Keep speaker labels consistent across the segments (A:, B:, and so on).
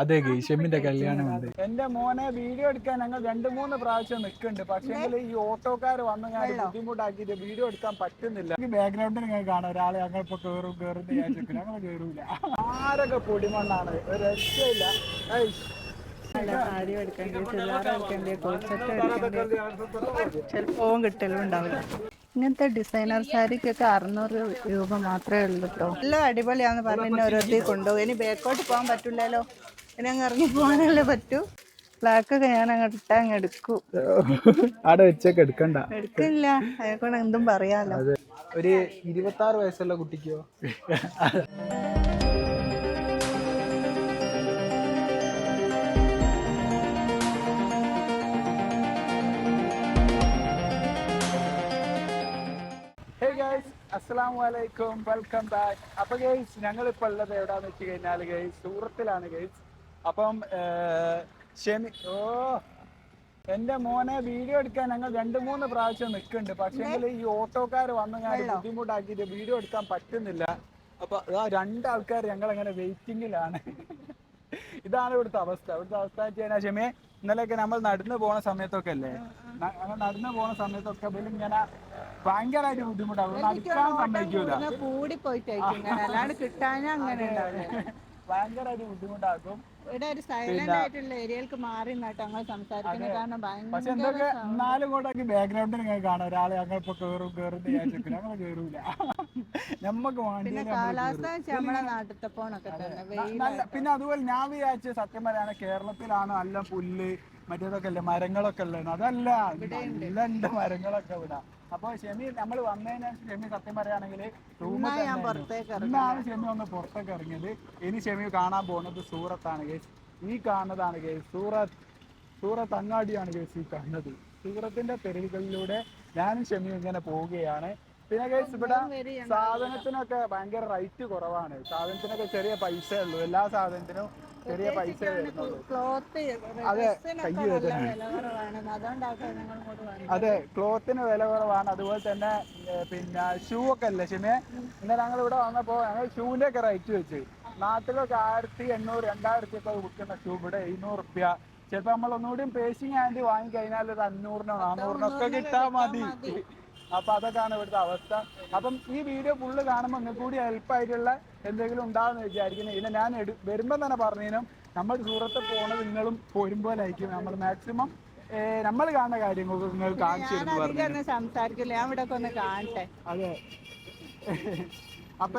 A: അതെ ഷെമ്മിന്റെ കല്യാണമുണ്ട്. എന്റെ മോനെ വീഡിയോ എടുക്കാൻ ഞങ്ങൾ 2-3 പ്രാവശ്യം നിൽക്കുന്നുണ്ട്. പക്ഷേ ഈ ഓട്ടോക്കാർ വന്ന് ഞാൻ ബുദ്ധിമുട്ടാക്കിയിട്ട് വീഡിയോ എടുക്കാൻ പറ്റുന്നില്ല. ബാക്ക്ഗ്രൗണ്ടിൽ നിങ്ങൾ കാണാം ഒരാളെ ഞങ്ങളിപ്പോ കേറും ഞങ്ങൾ കേറൂല. ആരൊക്കെ പൊടിമണ്ണാണ്, ഒരു രക്ഷയില്ല.
B: ചിലപ്പോ കിട്ടലും ഉണ്ടാവില്ല. ഇങ്ങനത്തെ ഡിസൈനർ സാരിക്കൊക്കെ 600 രൂപ മാത്രമേ ഉള്ളൂ കേട്ടോ. എല്ലാം അടിപൊളിയാന്ന് പറഞ്ഞ് ഓരോരുത്തർ കൊണ്ടുപോകും. ഇനി ബാക്കോട്ട് പോകാൻ പറ്റില്ലല്ലോ, ഇനി അങ്ങ് ഇറങ്ങി പോകാനല്ലേ പറ്റൂ. ബ്ലാക്കൊക്കെ ഞാൻ അങ്ങോട്ട് ഇട്ടാ അങ്ങ് എടുക്കൂ.
A: അവിടെ വെച്ചൊക്കെ
B: എടുക്കില്ല, അതൊക്കെ എന്തും പറയാലോ.
A: ഒരു 26 വയസ്സുള്ള കുട്ടിക്കോ? അസ്സലാമലൈക്കും, വെൽക്കം ബാക്ക്. അപ്പൊ ഗൈസ്, ഞങ്ങളിപ്പോൾ ഉള്ളത് എവിടാന്ന് വെച്ച് കഴിഞ്ഞാൽ ഗൈസ് സൂറത്തിലാണ് ഗൈസ്. അപ്പം എന്റെ മോനെ വീഡിയോ എടുക്കാൻ ഞങ്ങൾ 2-3 പ്രാവശ്യം നിൽക്കുന്നുണ്ട്. പക്ഷേ ഈ ഓട്ടോക്കാർ വന്ന് ഞാൻ ബുദ്ധിമുട്ടാക്കിയിട്ട് വീഡിയോ എടുക്കാൻ പറ്റുന്നില്ല. അപ്പൊ 2 ആൾക്കാർ ഞങ്ങൾ അങ്ങനെ വെയിറ്റിംഗിലാണ്. ഇതാണ് ഇവിടുത്തെ അവസ്ഥ. ഇവിടുത്തെ അവസ്ഥ വെച്ച് കഴിഞ്ഞാൽ ഷെമിയെ, ഇന്നലെയൊക്കെ നമ്മൾ നടന്നു പോണ സമയത്തൊക്കെ അല്ലേ, നടന്നു പോണ സമയത്തൊക്കെ ഇങ്ങനെ ഭയങ്കരമായിട്ട് ബുദ്ധിമുട്ടാവും. നടക്കാൻ സമ്മതിക്കൂല, ഭയങ്കരമായിട്ട് ബുദ്ധിമുട്ടാക്കും. പക്ഷെ എന്തൊക്കെ എന്നാലും കൂടെ ബാക്ക്ഗ്രൗണ്ടിൽ നിങ്ങൾ കാണാം ഒരാളെ ഞങ്ങളിപ്പോ കേറും ഞങ്ങൾ കേറൂല. നമ്മക്ക് പിന്നെ അതുപോലെ ഞാൻ വിചാരിച്ച സത്യം പറയാണ് കേരളത്തിലാണ് നല്ല പുല്ല് മറ്റേതൊക്കെ അല്ലേ, മരങ്ങളൊക്കെ ഉള്ളത്. അതല്ല, നല്ല മരങ്ങളൊക്കെ ഇവിടെ. അപ്പൊ ഷെമി നമ്മൾ വന്നതിന് ഷെമി സത്യം പറയുകയാണെങ്കിൽ ഇന്നാണ് ഷെമി ഒന്ന് പുറത്തേക്ക് ഇറങ്ങിയത്. ഇനി ഷെമി കാണാൻ പോകുന്നത് സൂറത്താണ് ഗൈസ്. ഈ കാണുന്നതാണ് ഗൈസ് സൂറത്ത് അങ്ങാടിയാണ് ഗൈസ് ഈ കാണുന്നത്. സൂറത്തിന്റെ തെരുവുകളിലൂടെ ഞാനും ഷെമിയും ഇങ്ങനെ പോവുകയാണ്. പിന്നെ ഗൈസ് ഇവിടെ സാധനത്തിനൊക്കെ ഭയങ്കര റേറ്റ് കുറവാണ്. സാധനത്തിനൊക്കെ ചെറിയ പൈസ ഉള്ളൂ. എല്ലാ സാധനത്തിനും ചെറിയ പൈസ വരുന്നുള്ളൂ. അതെ, അതെ, ക്ലോത്തിന് വില കുറവാണ്. അതുപോലെ തന്നെ പിന്നെ ഷൂ ഒക്കെ അല്ലേ ഷെമിയെ, ഇന്നലെ ഞങ്ങൾ ഇവിടെ വന്നപ്പോ ഞങ്ങൾ ഷൂവിന്റെ ഒക്കെ റേറ്റ് വെച്ച് നാട്ടിലൊക്കെ 1800, 2000 ഒക്കെ വിൽക്കുന്ന ഷൂ ഇവിടെ 700 റുപ്യ. ചിലപ്പോ നമ്മൾ ഒന്നുകൂടിയും പേസിങ് ആൻഡ് വാങ്ങി കഴിഞ്ഞാൽ ഒരു 500-നോ 400-നോ ഒക്കെ കിട്ടാൻ മതി. അപ്പൊ അതൊക്കെയാണ് ഇവിടുത്തെ അവസ്ഥ. അപ്പം ഈ വീഡിയോ ഫുള്ള് കാണുമ്പോൾ നിങ്ങൾക്ക് കൂടി ഹെൽപ്പായിട്ടുള്ള എന്തെങ്കിലും ഉണ്ടാവുമെന്ന് വിചാരിക്കുന്നത്. പിന്നെ ഞാൻ വരുമ്പോൾ തന്നെ പറഞ്ഞതിനും നമ്മൾ സൂറത്ത് പോണത് നിങ്ങളും പോരുമ്പോലായിരിക്കും. നമ്മൾ മാക്സിമം നമ്മൾ കാണുന്ന കാര്യങ്ങൾക്ക് നിങ്ങൾ കാണിച്ചു തരുന്നു. അതെ. അപ്പൊ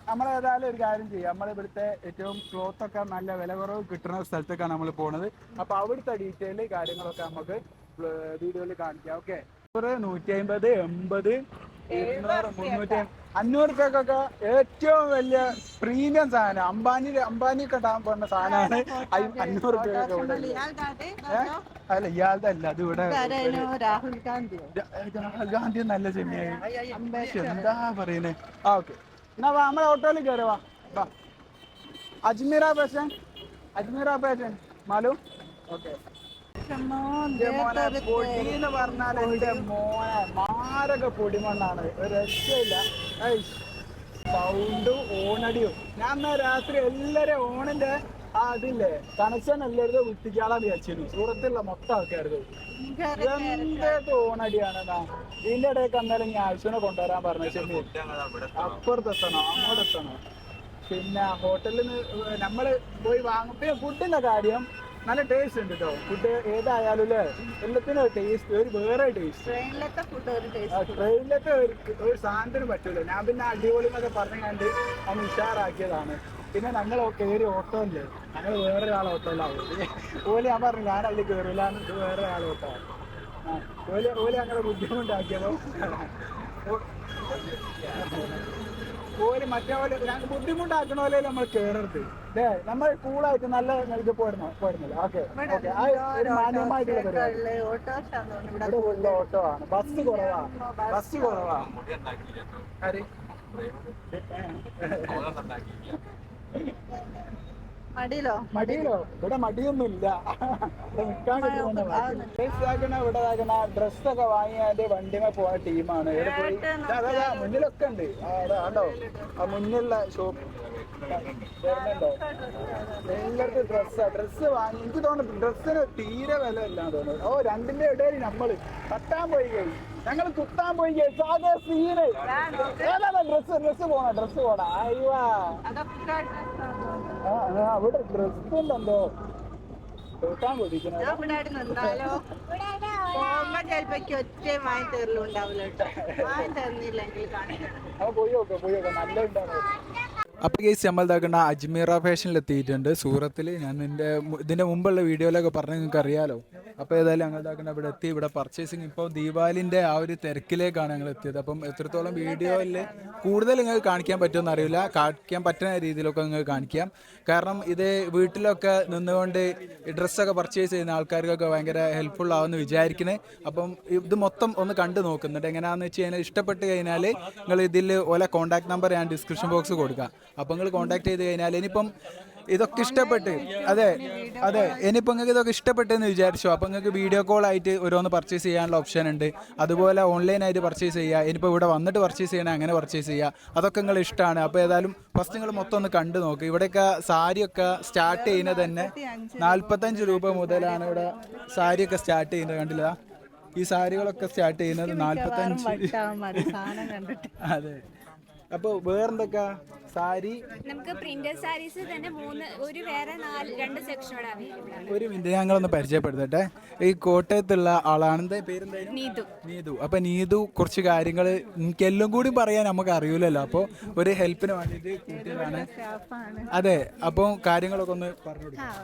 A: നമ്മളേതായാലും ഒരു കാര്യം ചെയ്യാം. നമ്മളിവിടുത്തെ ഏറ്റവും ക്ലോത്ത് ഒക്കെ നല്ല വില കുറവ് കിട്ടുന്ന സ്ഥലത്തേക്കാണ് നമ്മൾ പോണത്. അപ്പൊ അവിടുത്തെ ഡീറ്റെയിൽ കാര്യങ്ങളൊക്കെ നമുക്ക് വീഡിയോയിൽ കാണിക്കാം. ഓക്കെ. 150, 80, 200, 300, 500 റുപ്യക്കൊക്കെ ഏറ്റവും വലിയ പ്രീമിയം സാധനം അംബാനിക്ക് ഇടാൻ പോകുന്ന സാധനമാണ് 500 റുപ്യക്കൊക്കെ ഇവിടെ. അല്ല, ഇയാളുടെ അല്ല, അത് ഇവിടെ രാഹുൽ ഗാന്ധി നല്ല ചെമ്മിയായി എന്താ പറയുന്നേ. ഓക്കെ, എന്നാ നമ്മളെ ഓട്ടോയിൽ കയറുവാ. അജ്മീറ പേഷൻ മാലു. ഓക്കെ. പൊടിന്ന് പറഞ്ഞാൽ എന്റെ മോനെ മാരക പൊടിമണ്ണാണ്, ഒരു രക്ഷയില്ല. സൗണ്ടും ഓണടിയും. ഞാൻ രാത്രി എല്ലാരും ഓണിന്റെ അതില്ലേ കണക്ഷൻ എല്ലാവരും വിട്ടിക്കാളാന്ന് വിചാരിച്ചിരുന്നു. സൂറത്തുള്ള മൊത്തം ആൾക്കാർക്ക് എന്തൊക്കെ ഓണടിയാണ്. ഇതിന്റെ ഇടയ്ക്ക് എന്നാലും ഞാൻ ആവശ്യനെ കൊണ്ടുവരാൻ പറഞ്ഞു. ശരി, അപ്പുറത്തെത്തണോ അങ്ങോട്ടെത്തണോ. പിന്നെ ഹോട്ടലിൽ നിന്ന് നമ്മള് പോയി വാങ്ങും. പിന്നെ ഫുഡിന്റെ കാര്യം നല്ല ടേസ്റ്റ് ഉണ്ട് കേട്ടോ. ഫുഡ് ഏതായാലും അല്ലേ, എല്ലാത്തിനും ടേസ്റ്റ് ഒരു വേറെ ടേസ്റ്റ്. ട്രെയിനിലത്തെ ഒരു സാധനത്തിന് പറ്റൂല. ഞാൻ പിന്നെ അടിപൊളി എന്നൊക്കെ പറഞ്ഞുകൊണ്ട് അത് ഉഷാറാക്കിയതാണ്. പിന്നെ ഞങ്ങൾ കയറി ഓട്ടോ അല്ലേ, ഞങ്ങൾ വേറൊരാൾ ഓട്ടോയിലാവും. ഓല് ഞാൻ പറഞ്ഞു ഞാനಲ್ಲಿ കയറില്ല, ഇത് വേറെ ആൾ ഓട്ടോ. ഓല് ഞങ്ങളെ ബുദ്ധിമുട്ടാക്കിയതോ. ഓല് മറ്റേ പോലെ ഞങ്ങൾ ബുദ്ധിമുട്ടാക്കണ പോലെ നമ്മൾ കയറരുത്. അല്ലേ, നമ്മൾ കൂളായിട്ട് നല്ല നൽകി പോരുന്നില്ല. Okay okay. ആ ഒരു മാന്യമായിട്ടുള്ള പരിപാടി. ഇവിടെ ഉള്ള ഓട്ടോ ആണ്. ബസ് കുറവാ. മടിയിലോ? ഇവിടെ മടിയൊന്നും ഇല്ല. നിക്കാൻ കിട്ടുന്ന ഇവിടെ ഡ്രസ്സൊക്കെ വാങ്ങിയാണ്ട് വണ്ടിമേ പോയ ടീമാണ്. ഇവിടെ പോയി മുന്നിലൊക്കെ ഉണ്ട്. ആണ്ടോ ആ മുന്നിലുള്ള ഷോപ്പ് വരുന്നുണ്ടോ? എല്ലായിടത്തും ഡ്രസ്സ് വാങ്ങി. എനിക്ക് തോന്നുന്നു ഡ്രസ്സിന് തീരെ വില ഇല്ലാന്ന് തോന്നുന്നു. രണ്ടിന്റെ ഇടയിൽ നമ്മള് തട്ടാൻ പോയി കഴിഞ്ഞു. ഞങ്ങൾ കുത്താൻ പോയി സാധന സീന്. ഡ്രസ്സ് പോണ അയ്യോ അവിടെ ഡ്രസ് ഉണ്ടോ കൂട്ടാൻ കൊതിക്കുന്നത്. പോയി നോക്കാം നല്ല ഉണ്ടാവും. അപ്പോൾ കേസ് നമ്മൾ ഇതാക്കുന്ന അജ്മീറ ഫാഷനിൽ എത്തിയിട്ടുണ്ട് സൂറത്തിൽ. ഞാൻ ഇതിൻ്റെ മുമ്പുള്ള വീഡിയോയിലൊക്കെ പറഞ്ഞ് നിങ്ങൾക്ക് അറിയാലോ. അപ്പോൾ ഏതായാലും ഞങ്ങൾ ഇതാക്കുന്ന ഇവിടെ എത്തി. ഇവിടെ പർച്ചേസിങ് ഇപ്പോൾ ദീപാവലിൻ്റെ ആ ഒരു തിരക്കിലേക്കാണ് ഞങ്ങൾ എത്തിയത്. അപ്പം എത്രത്തോളം വീഡിയോയിൽ കൂടുതൽ നിങ്ങൾക്ക് കാണിക്കാൻ പറ്റുമെന്ന് അറിയില്ല. കാണിക്കാൻ പറ്റുന്ന രീതിയിലൊക്കെ നിങ്ങൾക്ക് കാണിക്കാം. കാരണം ഇത് വീട്ടിലൊക്കെ നിന്നുകൊണ്ട് ഡ്രസ്സൊക്കെ പർച്ചേസ് ചെയ്യുന്ന ആൾക്കാർക്കൊക്കെ ഭയങ്കര ഹെൽപ്ഫുൾ ആവുമെന്ന് വിചാരിക്കുന്നത്. അപ്പം ഇത് മൊത്തം ഒന്ന് കണ്ടു നോക്കുന്നുണ്ട്. എങ്ങനെയാണെന്ന് വെച്ച് കഴിഞ്ഞാൽ ഇഷ്ടപ്പെട്ട് കഴിഞ്ഞാൽ നിങ്ങൾ ഇതിൽ ഓല കോൺടാക്ട് നമ്പർ ഞാൻ ഡിസ്ക്രിപ്ഷൻ ബോക്സ് കൊടുക്കാം. അപ്പോൾ നിങ്ങൾ കോൺടാക്ട് ചെയ്ത് കഴിഞ്ഞാൽ ഇനിയിപ്പം ഇതൊക്കെ ഇഷ്ടപ്പെട്ട് അതെ ഇനിയിപ്പോൾ നിങ്ങൾക്ക് ഇതൊക്കെ ഇഷ്ടപ്പെട്ടെന്ന് വിചാരിച്ചോ. അപ്പോൾ നിങ്ങൾക്ക് വീഡിയോ കോൾ ആയിട്ട് ഓരോന്ന് പർച്ചേസ് ചെയ്യാനുള്ള ഓപ്ഷൻ ഉണ്ട്. അതുപോലെ ഓൺലൈനായിട്ട് പർച്ചേസ് ചെയ്യുക. ഇനിയിപ്പോൾ ഇവിടെ വന്നിട്ട് പർച്ചേസ് ചെയ്യണേ അങ്ങനെ പർച്ചേസ് ചെയ്യുക. അതൊക്കെ നിങ്ങൾ ഇഷ്ടമാണ്. അപ്പോൾ ഏതായാലും ഫസ്റ്റ് നിങ്ങൾ മൊത്തം ഒന്ന് കണ്ടു നോക്കുക. ഇവിടെയൊക്കെ സാരിയൊക്കെ സ്റ്റാർട്ട് ചെയ്യുന്നത് തന്നെ 45 രൂപ മുതലാണ് ഇവിടെ സാരിയൊക്കെ സ്റ്റാർട്ട് ചെയ്യുന്നത്. കണ്ടില്ല, ഈ സാരികളൊക്കെ സ്റ്റാർട്ട് ചെയ്യുന്നത് 45. അതെ. അപ്പോൾ വേറെന്തൊക്കെ സാരി
C: നമുക്ക് പ്രിന്റഡ് സാരീസ് തന്നെ രണ്ട് സെക്ഷനോടെ അവൈലബിൾ ആണ്.
A: ഒരു മിനിറ്റ് ഞങ്ങളൊന്ന് പരിചയപ്പെടുത്തട്ടെ. ഈ കോട്ടയത്തുള്ള ആളാണ്. പേരെന്തായാലും നീതു. അപ്പൊ നീതു കുറച്ച് കാര്യങ്ങൾ എനിക്കെല്ലാം കൂടി പറയാൻ നമുക്ക് അറിയില്ലല്ലോ. അപ്പോൾ ഒരു ഹെൽപ്പിന് വേണ്ടിയിട്ട് കൂട്ടിയതാണ്. അതെ, അപ്പോൾ കാര്യങ്ങളൊക്കെ ഒന്ന് പറഞ്ഞു കൊടുക്കാം.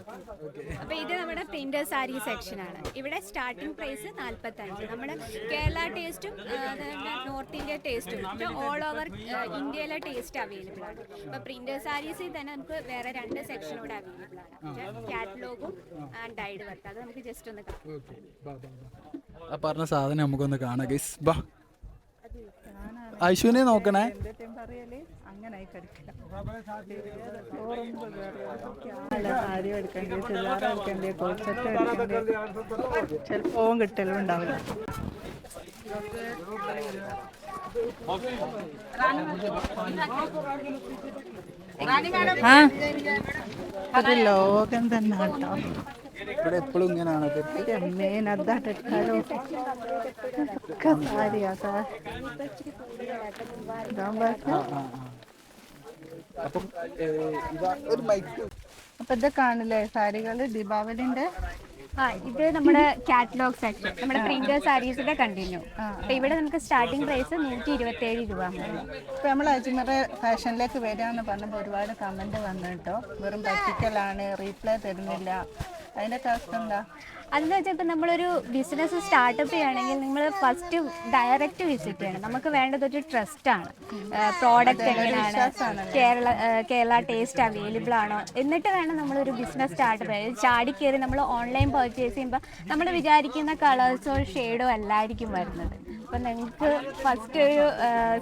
C: അപ്പൊ ഇത് നമ്മുടെ പ്രിന്റഡ് സാരി സെക്ഷൻ ആണ്. ഇവിടെ സ്റ്റാർട്ടിംഗ് പ്രൈസ് 45. നമ്മുടെ കേരള ടേസ്റ്റും നോർത്ത് ഇന്ത്യ ടേസ്റ്റും ഓൾ ഓവർ ഇന്ത്യയിലെ ടേസ്റ്റ് അവൈലബിൾ ആണ്. ഇപ്പൊ പ്രിന്റഡ് സാരീസിൽ തന്നെ നമുക്ക് വേറെ 2 സെക്ഷനോടെ അവൈലബിൾ ആണ്. കാറ്റലോഗും ആൻഡ് ഡൈഡ് വർക്ക്. അത് നമുക്ക് ജസ്റ്റ് ഒന്ന് കാണാം.
A: പറഞ്ഞ സാധനം നമുക്കൊന്ന് കാണാം ഗൈസ്. ബാ ഐശുവിനെ നോക്കണേ.
B: ചിലപ്പോ കിട്ടലും ഉണ്ടാവില്ല. അത് ലോകം തന്നെ കേട്ടോ.
A: ഇവിടെ എപ്പോഴും ഇങ്ങനെയാണ്.
B: അപ്പൊ ഇത് കാണില്ലേ സാരികള് ദീപാവലിന്റെ.
C: ഇത് നമ്മുടെ കാറ്റലോഗ് സെക്ഷൻ, നമ്മുടെ പ്രിന്റഡ് സാരീസിന്റെ കണ്ടിന്യൂ. ഇവിടെ നമുക്ക് സ്റ്റാർട്ടിംഗ് പ്രൈസ് 127 രൂപ.
B: ഇപ്പൊ നമ്മൾ അജ്മീർ ഫാഷനിലേക്ക് വരികയെന്ന് പറഞ്ഞപ്പോൾ ഒരുപാട് കമന്റ് വന്നു കേട്ടോ. വെറും പറ്റിക്കലാണ്, റീപ്ലൈ തരുന്നില്ല. അതിന്റെ അവസ്ഥ എന്താ?
C: അതെന്ന് വെച്ചാൽ ഇപ്പം നമ്മളൊരു ബിസിനസ് സ്റ്റാർട്ടപ്പ് ചെയ്യുകയാണെങ്കിൽ നിങ്ങൾ ഫസ്റ്റ് ഡയറക്റ്റ് വിസിറ്റ് ചെയ്യണം. നമുക്ക് വേണ്ടത് ഒരു ട്രസ്റ്റാണ്. പ്രോഡക്റ്റ് എങ്ങനെയാണ്, കേരള ടേസ്റ്റ് അവൈലബിൾ ആണോ, എന്നിട്ട് വേണം നമ്മളൊരു ബിസിനസ് സ്റ്റാർട്ടപ്പ് ചെയ്യാൻ. ചാടിക്കയറി നമ്മൾ ഓൺലൈൻ പർച്ചേസ് ചെയ്യുമ്പോൾ നമ്മൾ വിചാരിക്കുന്ന കളേഴ്സോ ഷെയ്ഡോ അല്ലായിരിക്കും വരുന്നത്. അപ്പം നിങ്ങൾക്ക് ഫസ്റ്റ് ഒരു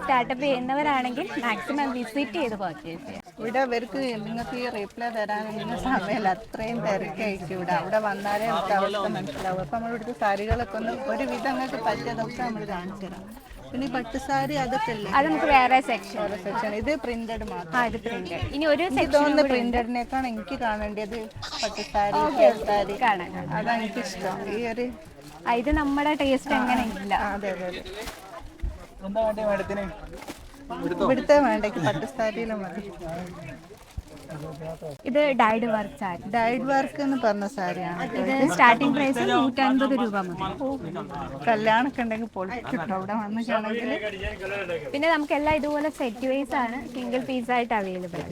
C: സ്റ്റാർട്ടപ്പ് ചെയ്യുന്നവരാണെങ്കിൽ മാക്സിമം വിസിറ്റ് ചെയ്ത് പർച്ചേസ് ചെയ്യാം.
B: ഇവിടെ ഇവർക്ക് നിങ്ങൾക്ക് ഈ റീപ്ലൈ തരാനൊന്നും സമയമില്ല. അത്രയും തിരക്കായിരിക്കും ഇവിടെ. അവിടെ വന്നാലേ നമുക്ക് അവസ്ഥ മനസ്സിലാവും. അപ്പം നമ്മളിവിടുത്തെ സാരികളൊക്കെ ഒന്ന് ഒരുവിധം നിങ്ങൾക്ക് പറ്റിയതൊക്കെ നമ്മൾ കാണിച്ചു തരാം. പിന്നെ ഈ പട്ടുസാരി അതൊക്കെ അല്ലേ,
C: അത് നമുക്ക് വേറെ സെക്ഷൻ.
B: ഇത് പ്രിന്റഡ് മാത്രം.
C: ഇത് പ്രിന്റഡ്. ഇനി ഒരു
B: തോന്നുന്നു പ്രിന്റഡിനേക്കാണ് എനിക്ക് കാണേണ്ടത് പട്ടുസാരി സാരി കാണാൻ. അതാണ് എനിക്കിഷ്ടം. ഈ ഒരു
C: ഇത് നമ്മുടെ ടേസ്റ്റ് അങ്ങനെ ഇല്ല.
B: അതെ അതെ അതെ.
A: എന്താ വേണ്ടേ മാഡത്തിന്?
B: ഇവിടുത്തെ വേണ്ടെങ്കിൽ പട്ടുസാരിയിലും മതി.
C: ഇത് died work sari.
B: Died work എന്ന് പറഞ്ഞ സാരിയാണ്.
C: ഇത് സ്റ്റാർട്ടിംഗ് പ്രൈസ് 150 രൂപ മുതൽ.
B: കല്യാണമൊക്കെ ഉണ്ടെങ്കിൽ പൊളിച്ചിട്ടോ അവിടെ വന്നിട്ടാണെങ്കിൽ.
C: പിന്നെ നമുക്കെല്ലാം ഇതുപോലെ സെറ്റ് വൈസ് ആണ്, സിംഗിൾ പീസ് ആയിട്ട് അവൈലബിൾ.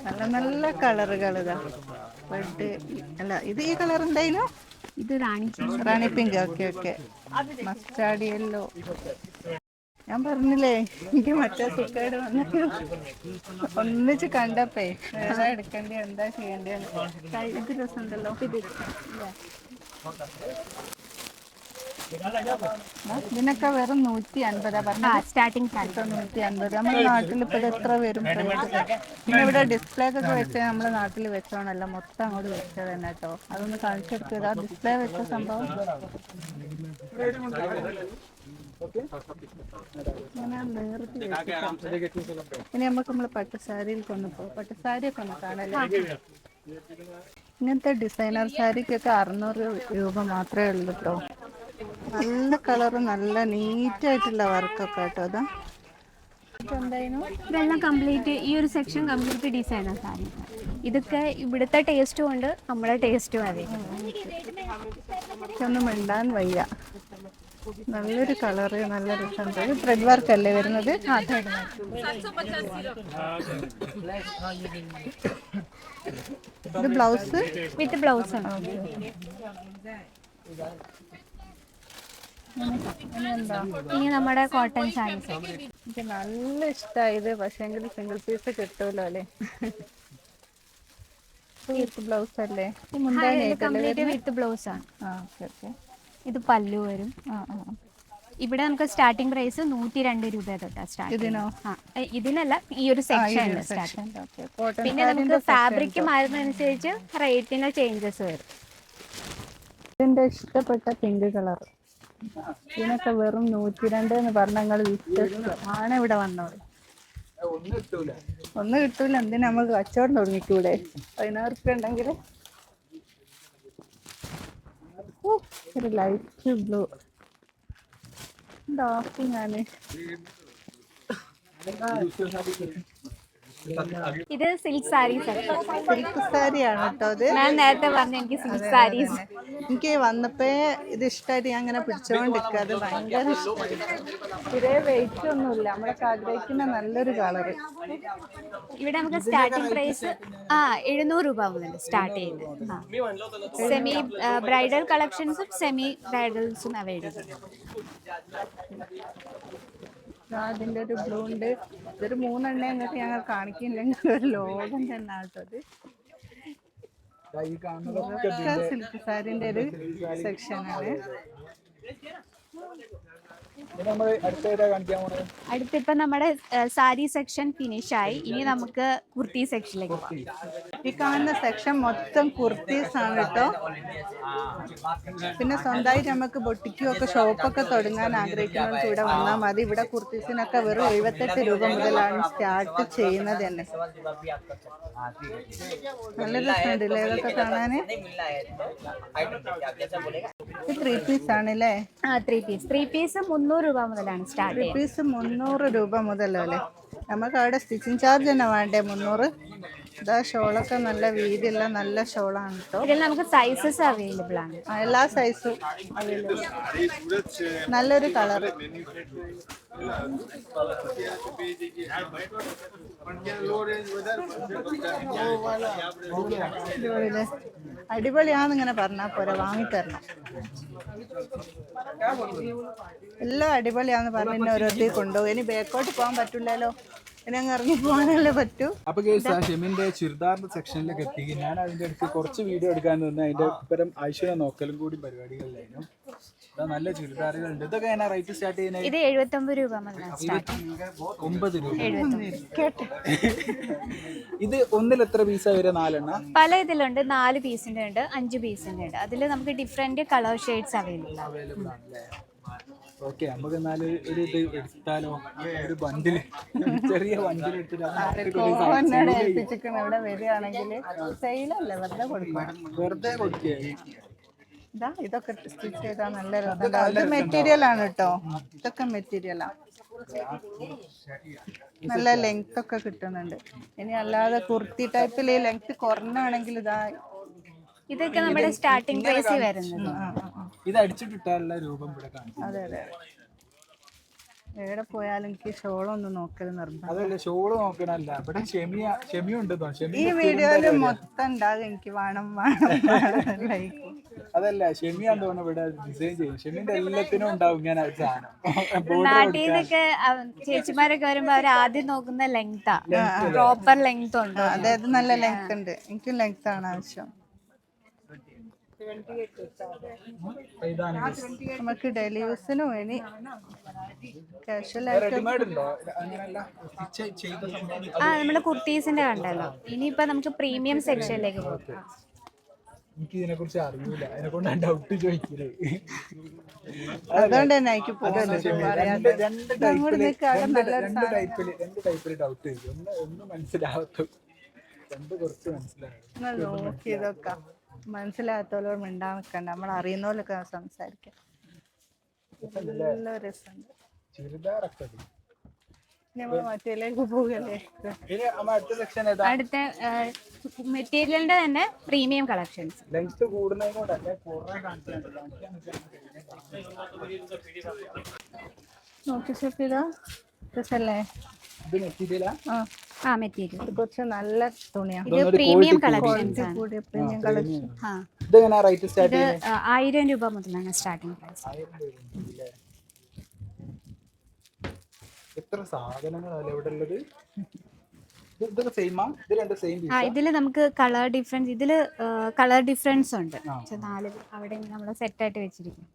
B: നല്ല നല്ല കളറുകൾ ഇതാ. റെഡ് അല്ല, ഇത് ഈ കളർ എന്തായാലും
C: ഇത്
B: rani pink. Okay okay. Mustard yellow. ഞാൻ പറഞ്ഞില്ലേ എനിക്ക് മറ്റേ സുഖേട് വന്നിട്ട് ഒന്നിച്ച് കണ്ടപ്പേ ഏതാ എടുക്കണ്ടേ എന്താ ചെയ്യണ്ടേന്ന്. ഇത് രസമുണ്ടല്ലോ. ഇതിനൊക്കെ വെറും 150 പറഞ്ഞ
C: സ്റ്റാർട്ടിങ് പ്രൈസ്
B: 150. നമ്മുടെ നാട്ടിൽ ഇപ്പൊ ഇത് എത്ര വരും price? പിന്നെ ഇവിടെ ഡിസ്പ്ലേ ഒക്കെ വെച്ച് നമ്മുടെ നാട്ടിൽ വെച്ചോണല്ലോ, മൊത്തം അങ്ങോട്ട് വെച്ചത് തന്നെ കേട്ടോ. അതൊന്ന് കാണിച്ചെടുത്തത് ആ ഡിസ്പ്ലേ വെച്ച സംഭവം. ഇങ്ങനെ നിർത്തി വെച്ചിട്ടാ. ഇനി നമുക്ക് നമ്മള് പട്ടുസാരിയിൽ കൊണ്ടുപോകും. പട്ടുസാരിയൊക്കെ ഒന്ന് കാണല്ലേ. ഇങ്ങനത്തെ ഡിസൈനർ സാരിക്കൊക്കെ 600 രൂപ മാത്രമേ ഉള്ളൂ കേട്ടോ. നല്ല കളറ്, നല്ല നീറ്റ് ആയിട്ടുള്ള വർക്കൊക്കെ കേട്ടോ. അതാ എന്തായിരുന്നു
C: ഇതെല്ലാം കംപ്ലീറ്റ്, ഈ ഒരു സെക്ഷൻ കംപ്ലീറ്റ് ഡിസൈനർ സാരി. ഇതൊക്കെ ഇവിടുത്തെ ടേസ്റ്റും ഉണ്ട്, നമ്മുടെ ടേസ്റ്റും അതെ.
B: ഒന്നും മിണ്ടാൻ വയ്യ. നല്ലൊരു കളറ്, നല്ല രസമുണ്ട്. ത്രെഡ് വർക്ക് അല്ലേ വരുന്നത്? ഇത് ബ്ലൗസ്
C: വിത്ത് ബ്ലൗസ് ആണ്.
B: എന്താ
C: ഇനി നമ്മുടെ കോട്ടൺ സാരീസ്.
B: എനിക്ക് നല്ല ഇഷ്ടമായത്. പക്ഷേ എങ്കിൽ സിംഗിൾ പീസ് കിട്ടുമല്ലോ അല്ലേ. വിത്ത് ബ്ലൗസ് അല്ലേ?
C: കംപ്ലീറ്റ് വിത്ത് ബ്ലൗസ് ആണ്.
B: Okay okay.
C: ഇത് പല്ലു വരും. ഇവിടെ നമുക്ക് സ്റ്റാർട്ടിംഗ് പ്രൈസ് 102 രൂപ തൊട്ടാ സ്റ്റാർട്ട്.
B: ഇതിനോ?
C: ഇതിനല്ല, ഈ ഒരു സെക്ഷൻ. പിന്നെ നമുക്ക് ഫാബ്രിക് മാറുന്നതനുസരിച്ച് റേറ്റിന് ചേഞ്ചസ് വരും.
B: ഇതിന്റെ ഇഷ്ടപ്പെട്ട പിങ്ക് കളർ, ഇതിനൊക്കെ വെറും 102 എന്ന് പറഞ്ഞ നിങ്ങൾ വിശ്വസിച്ചു ആണ് ഇവിടെ വന്നോളൂ. ഒന്നും കിട്ടൂല. എന്തിനാ നമുക്ക് കച്ചവടം തുടങ്ങിക്കൂടെ? 16 റുപ്യ ഉണ്ടെങ്കിൽ. ഒരു ലൈറ്റ് ബ്ലൂ ഡാർക്ക്. ഞാന്
C: ഇത് സിൽക്ക് സാരീസ്.
B: സിൽക്ക് സാരിയാണ് കേട്ടോ അത്.
C: ഞാൻ നേരത്തെ പറഞ്ഞു എനിക്ക് സിൽക്ക് സാരീസ്.
B: എനിക്ക് വന്നപ്പോ ഇത് ഇഷ്ടമായിട്ട് ഞാൻ അങ്ങനെ പിടിച്ചോണ്ടിരിക്കുക. അത് ഭയങ്കര ഇഷ്ടമായി. തീരെ വെയിറ്റ് ഒന്നുമില്ല. നമ്മളൊക്കെ ആഗ്രഹിക്കുന്ന നല്ലൊരു കളറ്.
C: ഇവിടെ നമുക്ക് സ്റ്റാർട്ടിംഗ് പ്രൈസ് 700 രൂപ മുതൽ സ്റ്റാർട്ട് ചെയ്യുന്നത്. സെമി ബ്രൈഡൽ കളക്ഷൻസും സെമി ബ്രൈഡൽസും അവൈലബിൾ.
B: അതിൻ്റെ ഒരു ബ്ലൂ ഉണ്ട്. ഇതൊരു 3 എണ്ണ എന്നിട്ട് ഞങ്ങൾ കാണിക്കില്ലെങ്കിൽ ഒരു ലോകം തന്നെ ആട്ടത്. സിൽക്ക് സാരിന്റെ ഒരു സെക്ഷനാണ്.
C: അടുത്തിപ്പോ നമ്മുടെ സാരി സെക്ഷൻ ഫിനിഷ് ആയി. ഇനി നമുക്ക് കുർത്തി സെക്ഷനിലേക്ക് പോകാം.
B: ഈ കാണുന്ന സെക്ഷൻ മൊത്തം കുർത്തീസ് ആണ് കേട്ടോ. പിന്നെ സ്വന്തമായിട്ട് നമുക്ക് ബൊട്ടിക്കും ഒക്കെ ഷോപ്പൊക്കെ തുടങ്ങാൻ ആഗ്രഹിക്കുന്നവർക്ക് ഇവിടെ വന്നാൽ മതി. ഇവിടെ കുർത്തീസിനൊക്കെ വെറും 78 രൂപ മുതലാണ് സ്റ്റാർട്ട് ചെയ്യുന്നത് തന്നെ. നല്ല രസമുണ്ടല്ലേ ഇതൊക്കെ കാണാന്. 3 പീസ് ആണല്ലേ?
C: 3 പീസ് 300 രൂപ മുതലാണ് സ്റ്റാർട്ട്
B: 3 പീസ് 300 രൂപ മുതലോ അല്ലേ? നമുക്ക് അവിടെ സ്റ്റിച്ചിങ് ചാർജ് തന്നെ വേണ്ടേ? 300. ഇതാ ഷോളൊക്കെ നല്ല വീതിയുള്ള നല്ല ഷോളാണ് കേട്ടോ.
C: ഇതിൽ നമുക്ക് സൈസസ് അവൈലബിൾ ആണ്.
B: എല്ലാ സൈസും അവൈലബിൾ. നല്ലൊരു കളർ. അടിപൊളിയാന്നിങ്ങനെ പറഞ്ഞാൽ പോരാ, വാങ്ങിത്തരണം. എല്ലാം അടിപൊളിയാന്ന് പറഞ്ഞ് എന്നെ ഓരോരുത്തർ കൊണ്ടുപോകും. ഇനി ബാക്കോട്ട് പോകാൻ പറ്റില്ലല്ലോ, ഇനി അങ്ങ് ഇറങ്ങി പോകാനല്ലേ പറ്റൂ.
A: അപ്പൊ ഷെമിന്റെ ചുരിദാറിന്റെ സെക്ഷനിലേക്ക് എത്തി. ഞാൻ അതിന്റെ അടുത്ത് കുറച്ച് വീഡിയോ എടുക്കാൻ നിന്ന് അതിന്റെ പരം ആഴ്ച നോക്കലും കൂടി പരിപാടികളിലായിരുന്നു. നല്ല ചുരിദാറുകളുണ്ട്. ഇതൊക്കെ എങ്ങനെ റേറ്റ് സ്റ്റാർട്ട് ചെയ്യുന്നത്?
C: ഇത് 79 രൂപ മുതലാണ് സ്റ്റാർട്ട്.
A: 9 രൂപ. ഇത് ഒന്നിൽ എത്ര പീസാ വരെ? 4 എണ്ണം
C: പല ഇതിലുണ്ട്. 4 പീസിന്റെ ഉണ്ട്, 5 പീസിന്റെ ഉണ്ട്. അതിൽ നമുക്ക് ഡിഫറെന്റ് കളർ ഷെയ്ഡ്സ് അവൈലബിൾ
A: ആണല്ലേ? ഓക്കെ, നമുക്ക് എന്നാല് ഒരു ഇത് എടുത്താലോ? ഒരു ബണ്ടില്, ചെറിയ ബണ്ടിൽ
B: ഏൽപ്പിച്ചിരിക്കണം. ഇവിടെ വരികയാണെങ്കിൽ സെയിലല്ലേ, വെറുതെ കൊടുക്കുക. ഇതാ ഇതൊക്കെ സ്റ്റിച്ച് ചെയ്താൽ നല്ല രസമുണ്ട്. അത് മെറ്റീരിയൽ ആണ് കേട്ടോ. ഇതൊക്കെ മെറ്റീരിയലാ. നല്ല ലെങ്ത് ഒക്കെ കിട്ടുന്നുണ്ട്. ഇനി അല്ലാതെ കുർത്തി ടൈപ്പിൽ ഈ ലെങ്ത് കുറഞ്ഞാണെങ്കിൽ ഇതാ
C: ഇതൊക്കെ നമ്മുടെ സ്റ്റാർട്ടിംഗ് പ്രൈസ് വരുന്നത്.
A: ഇത് അടിച്ചിട്ടിട്ടുള്ള രൂപം ഇവിടെ കാണിക്കും.
B: അതെ അതെ. എവിടെ പോയാലും എനിക്ക് ഷോളൊന്നും നോക്കൽ നിർബന്ധം.
A: അതല്ല, ഷോള് നോക്കണല്ല, ഇവിടെ ഷെമിയുണ്ട്.
B: ഈ വീഡിയോയില് മൊത്തം ഉണ്ടാകും എനിക്ക് വേണം വേണം ലൈക്ക്.
A: അതല്ല, ഷെമിയാന്ന് തോന്നുന്നു ഇവിടെ ഡിസൈൻ ചെയ്യും. ഷെമിന്റെ എല്ലാത്തിനും ഉണ്ടാവും ഇങ്ങനെ സാധനം.
C: നാട്ടിൽ നിന്നൊക്കെ ചേച്ചിമാരൊക്കെ വരുമ്പോ അവർ ആദ്യം നോക്കുന്ന ലെങ്താ, പ്രോപ്പർ ലെങ്ത് ഉണ്ട്.
B: അതായത് നല്ല ലെങ്ത് ഉണ്ട്. എനിക്കും ലെങ്ത് ആണ് ആവശ്യം. നമുക്ക് ഡെയിലി യൂസിന് വേണ്ടി കാഷ്വൽ ആയിട്ട്
A: റെഡിമെയ്ഡ് ഉണ്ടോ അങ്ങനെയല്ല ചെയ്ത സംഭവം
C: ആ നമ്മുടെ കുർത്തീസിന്റെ കണ്ടല്ലോ. ഇനിയിപ്പോ നമുക്ക് പ്രീമിയം സെക്ഷനിലേക്ക് പോകാം.
A: എനിക്ക് ഇതിനെ കുറിച്ച് അറിയൂല, അതിനെ കൊണ്ട് ഡൗട്ട് ചോദിക്കല്.
B: അതുകൊണ്ട് തന്നെ എനിക്ക്
A: രണ്ട് ടൈപ്പില് ഡൗട്ട് ചോദിക്കും. ഒന്ന് മനസ്സിലാവത്തു, രണ്ട് കുറച്ച് മനസ്സിലാവും.
B: നോക്കി ഇതൊക്കെ മനസ്സിലാകാത്തവരോട് മിണ്ടാൻ നിൽക്കണ്ട, നമ്മൾ അറിയുന്ന പോലൊക്കെ സംസാരിക്കാം. നല്ല രസമുണ്ട്.
A: ചുരിദാറൊക്കെ
B: നമ്മൾ മറ്റേലേക്ക് പോകല്ലേ.
A: അടുത്ത സെക്ഷൻ ഏതാ?
C: അടുത്ത മെറ്റീരിയലിന്റെ തന്നെ പ്രീമിയം കളക്ഷൻസ്.
A: ലെങ്ത് കൂടുന്നതിനോടല്ലേ കുറെ കാണിക്കാനുണ്ട്.
B: നോക്കി ഷെഫ് ഇതാ രസല്ലേ?
A: ഇത് മെറ്റീരിയലാ?
C: ആ മെറ്റീരിയൽ
B: ഇത് കുറച്ച് നല്ല തുണിയാണ്.
C: ഇത് പ്രീമിയം കളക്ഷൻസ് ആണ്.
B: കൂടിയ പ്രീമിയം കളക്ഷൻ.
C: ആ
A: ഇത് എങ്ങനെ റേറ്റ് സ്റ്റാർട്ട്
C: ഇത് 1000 രൂപ മുതലാണ് സ്റ്റാർട്ടിംഗ് പ്രൈസ്.
A: എത്ര സാധനങ്ങളല്ലേ ഇവിടെ ഉള്ളത്? ഇതൊക്കെ സെയിമാ? ഇത് രണ്ട് സെയിം
C: ആ ഇതില് നമുക്ക് കളർ ഡിഫറൻസ്, ഇതില് കളർ ഡിഫറൻസ് ഉണ്ട്. 4 അവിടെ നമ്മൾ സെറ്റ് ആയിട്ട് വെച്ചിരിക്കും.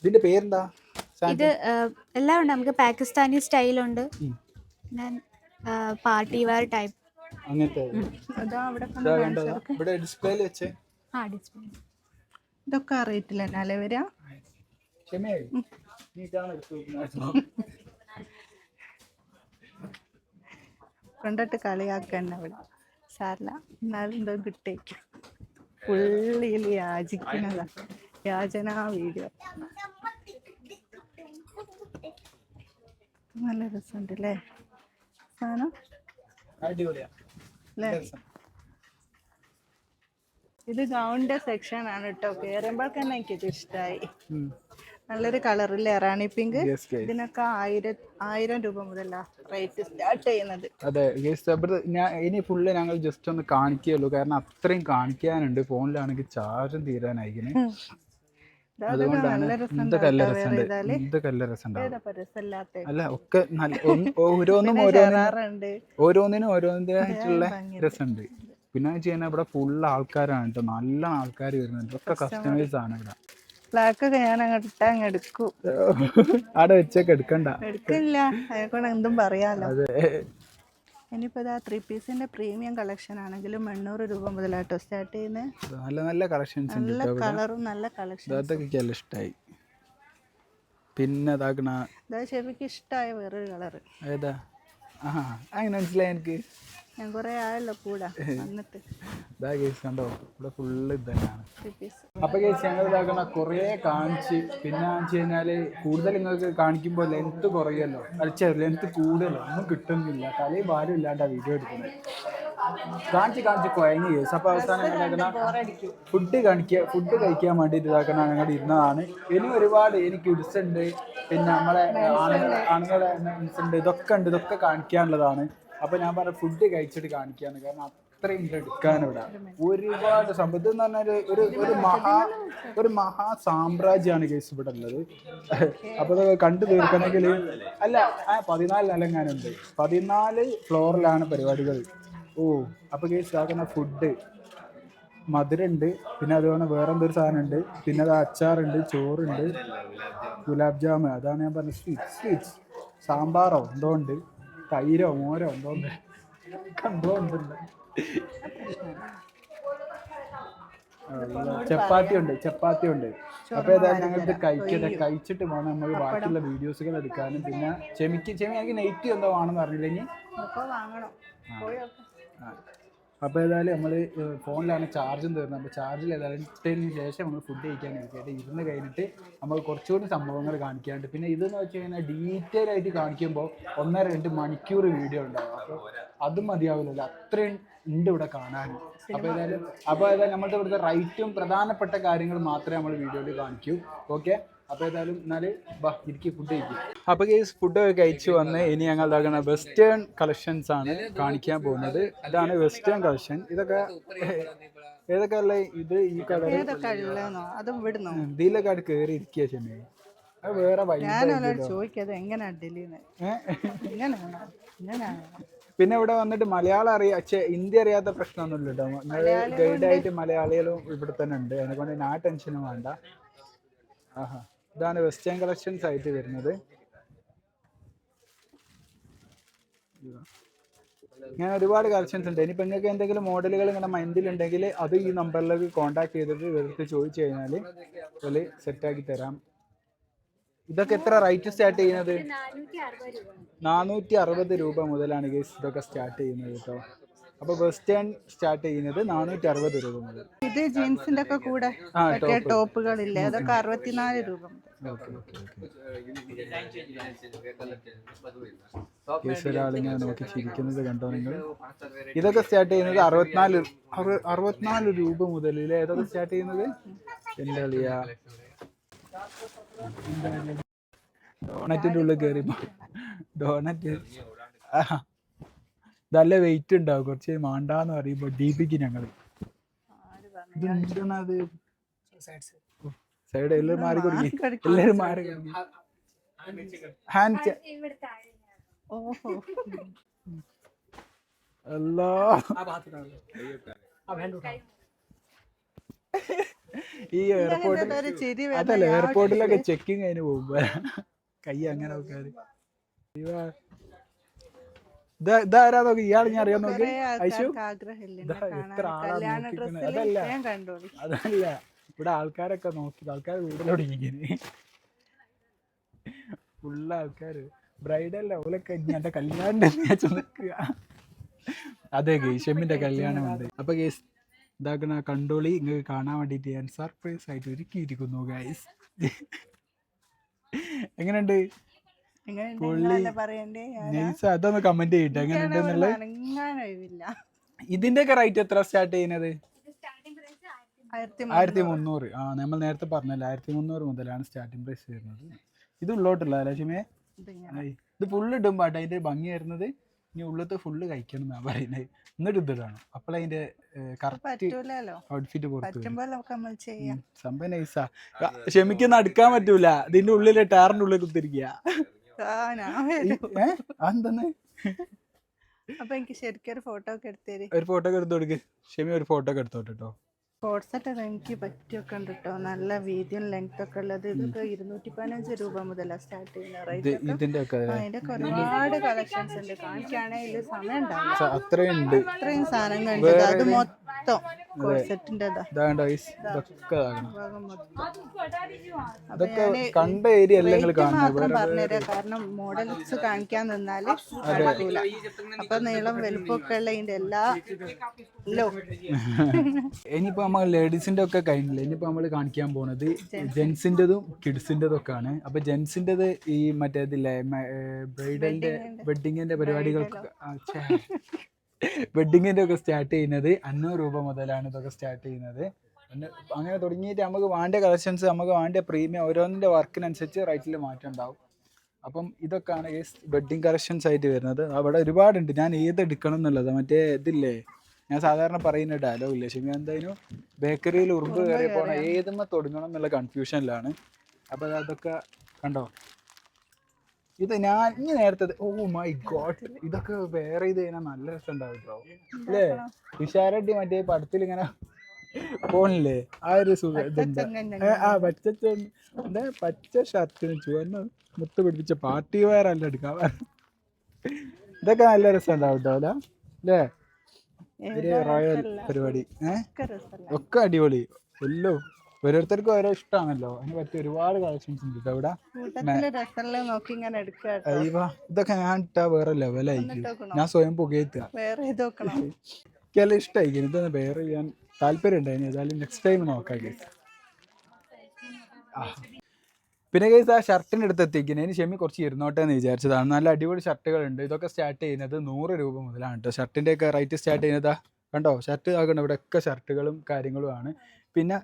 A: ഇതിന്റെ പേരെന്താ?
C: ഇത് എല്ലാം ഉണ്ട്. നമുക്ക് പാകിസ്ഥാനി സ്റ്റൈലുണ്ട്, പിന്നെ പാർട്ടി വെയർ ടൈപ്പ്
A: അങ്ങനത്തെ
B: അതാ അവിടെ
A: ഇവിടെ ഡിസ്പ്ലേയിൽ വെച്ചേ.
C: ആ ഡിസ്പ്ലേ.
B: ഇതൊക്കെ ആ റേറ്റിൽ തന്നെ അല്ലേ വരിക?
A: ക്ഷമയായി നീ ഇതാണ് എടുത്തു.
B: കൊണ്ടിട്ട് കളിയാക്കണ്ട അവിടെ സാറില്ല. എന്നാലും എന്തോ കിട്ടേക്കും. പുള്ളിയിൽ യാചിക്കുന്നതാ, യാചനാ വീഡിയോ. നല്ല രസമുണ്ട് അല്ലേ സാധനം?
A: അടിപൊളിയാ
B: അല്ലേ? ഇത് ഗൗണിന്റെ സെക്ഷൻ ആണ് കേട്ടോ. കയറുമ്പോൾ തന്നെ എനിക്കിത് ഇഷ്ടമായി. നല്ലൊരു കളറില്ലേ റാണി പിങ്ക്. ഇതിനൊക്കെ 1000 രൂപ മുതലാ റേറ്റ് സ്റ്റാർട്ട് ചെയ്യുന്നത്.
A: അതെ ഞാൻ ഇനി ഫുള്ള് ഞങ്ങൾ ജസ്റ്റ് ഒന്ന് കാണിക്കുകയുള്ളൂ, കാരണം അത്രയും കാണിക്കാനുണ്ട്. ഫോണിലാണെങ്കിൽ ചാർജും തീരാനായിരിക്കും. അതുകൊണ്ടാണ്. ഇതൊക്കെ നല്ല രസമുണ്ട്, ഇതൊക്കെ നല്ല രസമുണ്ടാവും. അല്ല ഒക്കെ ഓരോന്നിനും ഓരോന്നിനായിട്ടുള്ള രസമുണ്ട്. പിന്നെ ചെയ്യുന്ന ഇവിടെ ഫുള്ള് ആൾക്കാരാണ് കേട്ടോ, നല്ല ആൾക്കാർ വരുന്നുണ്ട്. ഒക്കെ കസ്റ്റമൈസ് ആണ് ഇവിടെ.
B: ബ്ലാക്ക് ഒക്കെ ഞാൻ അങ്ങോട്ട് അങ്ങ് എടുക്കും.
A: അവിടെ വെച്ചൊക്കെ എടുക്കണ്ട,
B: എടുക്കില്ല, അതിനെക്കൊണ്ട് എന്തും പറയാലോ. ഇനിയിപ്പോ ഇതാ 3 പീസിന്റെ പ്രീമിയം കളക്ഷൻ ആണെങ്കിലും 800 രൂപ മുതലാട്ടോ സ്റ്റാർട്ട് ചെയ്യുന്നത്.
A: നല്ല നല്ല കളക്ഷൻസ് ഉണ്ട്,
B: നല്ല കളറും നല്ല കളക്ഷൻ.
A: അതൊക്കെ നല്ല ഇഷ്ടമായി. പിന്നെ ഇതാക്കണ
B: ഷെഫിക്ക് ഇഷ്ടമായ വേറൊരു കളറ്
A: ഏതാ? അങ്ങനെ മനസ്സിലായി എനിക്ക്.
B: ഞാൻ കുറെ ആയല്ലോ കൂടാ വന്നിട്ട്.
A: കണ്ടോ ഇവിടെ ഫുള്ള് ഇത് തന്നെയാണ്. അപ്പൊ ഞങ്ങൾ ഇതാക്കണ കുറേ കാണിച്ച്, പിന്നെ വെച്ച് കഴിഞ്ഞാല് കൂടുതൽ നിങ്ങൾക്ക് കാണിക്കുമ്പോൾ ലെങ്ത് കുറയല്ലോ, ലെങ്ത് കൂടുതലോ ഒന്നും കിട്ടുന്നില്ല. തലയും ഭാരം ഇല്ലാണ്ടാ വീഡിയോ എടുക്കുന്നത്. കാണിച്ച് കുഴങ്ങി കേസ്. അപ്പൊ അവസാനം ഫുഡ് കഴിക്കാൻ വേണ്ടിയിട്ട് ഇതാക്കണ ഞങ്ങൾ ഇരുന്നതാണ്. ഇനി ഒരുപാട് എനിക്ക് കിഡ്സ് ഉണ്ട്, പിന്നെ നമ്മളെ ആണുങ്ങളെ ഉണ്ട്, ഇതൊക്കെ ഉണ്ട്. ഇതൊക്കെ കാണിക്കാനുള്ളതാണ്. അപ്പൊ ഞാൻ പറഞ്ഞ ഫുഡ് കഴിച്ചിട്ട് കാണിക്കാന്ന്, കാരണം അത്രയും എടുക്കാനിവിടെ ഒരുപാട് സംഭവം. ഇതെന്ന് പറഞ്ഞാൽ ഒരു മഹാ സാമ്രാജ്യമാണ് കേസ് ഇവിടെ ഉള്ളത്. അപ്പൊ ഇത് കണ്ടു തീർക്കണമെങ്കിൽ അല്ല 14 നിലങ്ങാനുണ്ട്, 14 ഫ്ലോറിലാണ് പരിപാടികൾ. അപ്പൊ കേസ് ആക്കുന്ന ഫുഡ് മധുരമുണ്ട്, പിന്നെ അതുപോലെ വേറെ എന്തൊരു സാധനം ഉണ്ട്, പിന്നെ അത് അച്ചാറുണ്ട്, ചോറുണ്ട്, ഗുലാബ് ജാമ്, അതാണ് ഞാൻ പറഞ്ഞത്. സ്വീറ്റ്സ് സാമ്പാറോ എന്തോ ഉണ്ട്, തൈരോ മോരോ എന്തോ ഉണ്ട്, ചപ്പാത്തി ഉണ്ട്. അപ്പൊ ഏതായാലും ഞങ്ങൾ ഇത് കഴിച്ചിട്ട് വേണം നമ്മൾ ബാക്കിയുള്ള വീഡിയോസുകൾ എടുക്കാനും. പിന്നെ ചെമി എനിക്ക് നെയ്റ്റ് എന്തോ ആണെന്ന് പറഞ്ഞില്ലെങ്കിൽ അപ്പോൾ ഏതായാലും നമ്മൾ ഫോണിലാണ് ചാർജും തീർന്നത്. അപ്പോൾ ചാർജിൽ ഏതായാലും ഇട്ടതിന് ശേഷം നമ്മൾ ഫുഡ് കഴിക്കാൻ ഇരിക്കട്ടെ. ഇരുന്ന് കഴിഞ്ഞിട്ട് നമ്മൾ കുറച്ചുകൂടി സംഭവങ്ങൾ കാണിക്കാണ്ട്. പിന്നെ ഇതെന്ന് വെച്ച് കഴിഞ്ഞാൽ ഡീറ്റെയിൽ ആയിട്ട് കാണിക്കുമ്പോൾ 1-2 മണിക്കൂർ വീഡിയോ ഉണ്ടാവും. അപ്പോൾ അതും മതിയാവില്ലല്ലോ, അത്രയും ഉണ്ട് ഇവിടെ കാണാൻ. അപ്പോൾ ഏതായാലും നമ്മളുടെ ഇവിടുത്തെ റൈറ്റും പ്രധാനപ്പെട്ട കാര്യങ്ങൾ മാത്രമേ നമ്മൾ വീഡിയോയിൽ കാണിക്കൂ. ഓക്കെ, അപ്പോൾ ഏതായാലും എന്നാൽ ഇരിക്കും ഫുഡ് കഴിക്കും. അപ്പോൾ കേസ് ഫുഡ് കഴിച്ചു വന്ന് ഇനി ഞങ്ങൾ ഇതാക്കുന്ന വെസ്റ്റേൺ കളക്ഷൻസ് ആണ് കാണിക്കാൻ പോകുന്നത്. ഇതാണ് വെസ്റ്റേൺ കളക്ഷൻ. ഇതൊക്കെ ഏതൊക്കെ ഉള്ള ഇത് ഈ കളർ ഇതിലൊക്കെ അവിടെ കയറി ഇരിക്കുക ചെമ്മേ. അത് വേറെ പിന്നെ ഇവിടെ വന്നിട്ട് മലയാളം ഹിന്ദി അറിയാത്ത പ്രശ്നമൊന്നുമില്ല കേട്ടോ. ഗൈഡായിട്ട് മലയാളികളും ഇവിടെ തന്നെ ഉണ്ട്, അതിനെക്കൊണ്ട് ഞാൻ ടെൻഷനും വേണ്ട. ആഹാ, ഇതാണ് വെസ്റ്റേൺ കളക്ഷൻസ് ആയിട്ട് വരുന്നത്. ഇങ്ങനെ ഒരുപാട് കളക്ഷൻസ് ഉണ്ട്. ഇനിയിപ്പോൾ നിങ്ങൾക്ക് എന്തെങ്കിലും മോഡലുകൾ ഇങ്ങനെ മൈൻഡിലുണ്ടെങ്കിൽ അത് ഈ നമ്പറിലേക്ക് കോൺടാക്ട് ചെയ്തിട്ട് ഇവർക്ക് ചോദിച്ചു കഴിഞ്ഞാൽ ഒരു സെറ്റാക്കി തരാം. ഇതൊക്കെ എത്ര റേറ്റ് സ്റ്റാർട്ട് ചെയ്യുന്നത്? 460 രൂപ മുതലാണ് ഗൈസ് ഇതൊക്കെ സ്റ്റാർട്ട് ചെയ്യുന്നത് കേട്ടോ. അപ്പോൾ വെസ്റ്റേൺ സ്റ്റാർട്ട് ചെയ്യുന്നത് 460 രൂപ മുതൽ.
B: ഇത് ജീൻസിന്റെ ഒക്കെ കൂടെ ടോപ്പുകളില്ലേ, അതൊക്കെ 64 രൂപ മുതൽ.
A: ഒരാളിങ്ങനെ നോക്കി ചിരിക്കുന്നത് കണ്ടോ നിങ്ങൾ? ഇതൊക്കെ സ്റ്റാർട്ട് ചെയ്യുന്നത് 64 രൂപ മുതൽ അല്ലേ? ഇതൊക്കെ സ്റ്റാർട്ട് ചെയ്യുന്നത് എന്താ കളിയാ? ഡോണറ്റിന്റെ ഉള്ളിൽ കയറിയപ്പോ ഡോണറ്റ് നല്ല വെയിറ്റ് ഉണ്ടാവും, കുറച്ച് മാണ്ടാന്ന് പറയുമ്പോ ഡീപിക്ക് ഞങ്ങള് ഇതെന്താണത്? സൈഡ് എല്ലാവരും മാറി കൊടുക്കി, എല്ലാവരും മാറി കൊടുക്കി. ഹാൻഡ് അല്ലാ, ഈ എയർപോർട്ടിൽ അതല്ല, എയർപോർട്ടിലൊക്കെ ചെക്കിങ് അതിന് പോകുമ്പോ കൈ അങ്ങനെ നോക്കാറ്. ഇതാരാ നോക്കി, ഇയാൾ ഞാൻ അറിയാൻ നോക്കി. എത്ര ആളാ നോക്കിക്കുന്നത്? അതല്ല ഇവിടെ ആൾക്കാരൊക്കെ നോക്കി, ആൾക്കാർ വീട്ടിലോട് ഇരിക്കുന്നത് ഫുള്ള് ആൾക്കാര്. ബ്രൈഡല്ല ഓലൊക്കെ എന്റെ കല്യാണം നിൽക്കുക. അതെ ഗേഷമ്മിന്റെ കല്യാണം ഉണ്ട്. അപ്പൊ ഗേസ് ഇതാക്കണ കണ്ടോളി, നിങ്ങൾക്ക് കാണാൻ വേണ്ടിയിട്ട് ഞാൻ സർപ്രൈസ് ആയിട്ട് ഒരുക്കിയിരിക്കുന്നു ഗൈസ്. എങ്ങനെയുണ്ട്? അതൊന്ന് കമന്റ് ചെയ്യട്ടെ എങ്ങനെയുണ്ടെന്നുള്ളത്. ഇതിന്റെ ഒക്കെ റേറ്റ് എത്ര സ്റ്റാർട്ട് ചെയ്യുന്നത്? 1300. ആ, നമ്മൾ നേരത്തെ പറഞ്ഞല്ലോ 1300 മുതലാണ് സ്റ്റാർട്ടിംഗ് പ്രൈസ് വരുന്നത്. ഇത് ഉള്ളോട്ടുള്ള ലക്ഷ്മിയെ ഇത് ഫുള്ള് ഇടുമ്പോ അതിന്റെ ഭംഗി വരുന്നത്. ഇനി ഉള്ളത്തെ ഫുള്ള് കഴിക്കണം എന്നാ പറയുന്നത്. എന്നിട്ട് ഇതിടാണ്, അപ്പോൾ അതിന്റെ കറക്റ്റ് ഔട്ട്ഫിറ്റ് പുറത്ത് സംഭവം നൈസാ. ക്ഷമിക്കുന്ന അടുക്കാൻ പറ്റൂല, ഇതിന്റെ ഉള്ളിലെ ടയറിന്റെ ഉള്ളിൽ കുത്തിരിക്കുക. എന്തെന്ന്
B: അപ്പൊ എനിക്ക് ശരിക്കും ഒരു ഫോട്ടോ ഒക്കെ എടുത്തേര്.
A: ഒരു ഫോട്ടോ ഒക്കെ എടുത്തു കൊടുക്ക് ക്ഷമി, ഒരു ഫോട്ടോ ഒക്കെ എടുത്തോട്ടെ കേട്ടോ.
B: കോഡ് സെറ്റ് എനിക്ക് പറ്റിയൊക്കെ ഉണ്ട് കേട്ടോ, നല്ല വീതിയും ലെങ്ത് ഒക്കെ ഉള്ളത്. ഇതൊക്കെ 215 രൂപ മുതലാണ് സ്റ്റാർട്ട് ചെയ്യുന്ന റേറ്റ്.
A: ഇതിന്റെ ഒക്കെ
B: ഒരുപാട് കളക്ഷൻസ് ഉണ്ട്, കാണിക്കുകയാണെങ്കിൽ സമയം ഉണ്ടാവില്ല.
A: അത്രയും
B: സാധനം കണ്ടത്. അത് മൊത്തം കോഡ് സെറ്റിന്റെ
A: കണ്ട ഏരിയ
B: മാത്രം പറഞ്ഞുതരാം, കാരണം മോഡൽസ് കാണിക്കാൻ നിന്നാല് നടക്കൂല. അപ്പൊ നീളം വലുപ്പമൊക്കെ ഉള്ള ഇതിന്റെ എല്ലാ
A: ഇനിയിപ്പോ നമ്മൾ ലേഡീസിന്റെ ഒക്കെ കഴിഞ്ഞില്ല. ഇനിയിപ്പോ നമ്മൾ കാണിക്കാൻ പോണത് ജെന്റ്സിന്റെതും കിഡ്സിന്റെതും ഒക്കെയാണ്. അപ്പൊ ജെന്റ്സിന്റേത് ഈ മറ്റേതില്ലേ ബ്രൈഡലിന്റെ വെഡിങ്ങിന്റെ പരിപാടികൾക്ക് വെഡിങ്ങിന്റെ ഒക്കെ സ്റ്റാർട്ട് ചെയ്യുന്നത് 500 രൂപ മുതലാണ് ഇതൊക്കെ സ്റ്റാർട്ട് ചെയ്യുന്നത്. അങ്ങനെ തുടങ്ങിയിട്ട് നമുക്ക് വേണ്ട കളക്ഷൻസ്, നമുക്ക് വേണ്ട പ്രീമിയം ഓരോന്നിന്റെ വർക്കിനനുസരിച്ച് റേറ്റിൽ മാറ്റം ഉണ്ടാവും. അപ്പം ഇതൊക്കെയാണ് ഈ വെഡിങ് കളക്ഷൻസ് ആയിട്ട് വരുന്നത്. അവിടെ ഒരുപാടുണ്ട്, ഞാൻ ഏത് എടുക്കണം എന്നുള്ളത്. മറ്റേ ഇതില്ലേ, ഞാൻ സാധാരണ പറയുന്ന ഡയലോഗ് ഇല്ലേ ക്ഷമി, എന്തായാലും ബേക്കറിയിൽ ഉറുമ്പ് കയറി പോണ ഏതുമ്മ തുടങ്ങണം എന്നുള്ള കൺഫ്യൂഷനിലാണ്. അപ്പോൾ അതൊക്കെ കണ്ടോ, ഇത് ഞാൻ ഇനി നേരത്തെ ഓ മൈ ഗോഡ്, ഇതൊക്കെ വേറെ ഇത് കഴിഞ്ഞാൽ നല്ല രസം ഉണ്ടാവും കേട്ടോ അല്ലേ? തുഷാരടി മറ്റേ പടത്തിൽ ഇങ്ങനെ പോണില്ലേ, ആ ഒരു സുഖം ഇതുണ്ട്. എന്താ പച്ച ഷർട്ടിന് ചുവന്ന മുത്ത് പിടിപ്പിച്ച പാർട്ടി വെയർ അല്ല എടുക്കാൻ. ഇതൊക്കെ നല്ല രസം ഉണ്ടാവും കേട്ടോ അല്ലേ? ഒരു റോയൽ പരിപാടി ഒക്കെ അടിപൊളി. എല്ലോ ഓരോരുത്തർക്കും ഓരോ ഇഷ്ടമാണല്ലോ, അതിന് പറ്റിയ ഒരുപാട് കളക്ഷൻസ് ഉണ്ട് കേട്ടോ ഇവിടെ. ഇതൊക്കെ ഞാൻ ഇട്ടാ വേറെ ലെവലായിരിക്കും, ഞാൻ സ്വയം പുകയത്തുക. എനിക്കെല്ലാം ഇഷ്ടമായിരിക്കും, ഇതൊന്ന് വേറെ ചെയ്യാൻ താല്പര്യം ഉണ്ടായിരുന്നു. ഏതായാലും നെക്സ്റ്റ് ടൈം നോക്കാം ഗൈസ്. പിന്നെ ഗൈസ് ആ ഷർട്ടിൻ്റെ അടുത്ത് എത്തിക്കുന്നതിന് ക്ഷമി കുറച്ച് ഇരുന്നോട്ടെ എന്ന് വിചാരിച്ചതാണ്. നല്ല അടിപൊളി ഷർട്ടുകളുണ്ട്. ഇതൊക്കെ സ്റ്റാർട്ട് ചെയ്യുന്നത് 100 രൂപ മുതലാണ് കേട്ടോ. ഷർട്ടിൻ്റെ ഒക്കെ റേറ്റ് സ്റ്റാർട്ട് ചെയ്യുന്നതാ കണ്ടോ, ഷർട്ട് ആക്കണം. ഇവിടെയൊക്കെ ഷർട്ടുകളും കാര്യങ്ങളുമാണ്. പിന്നെ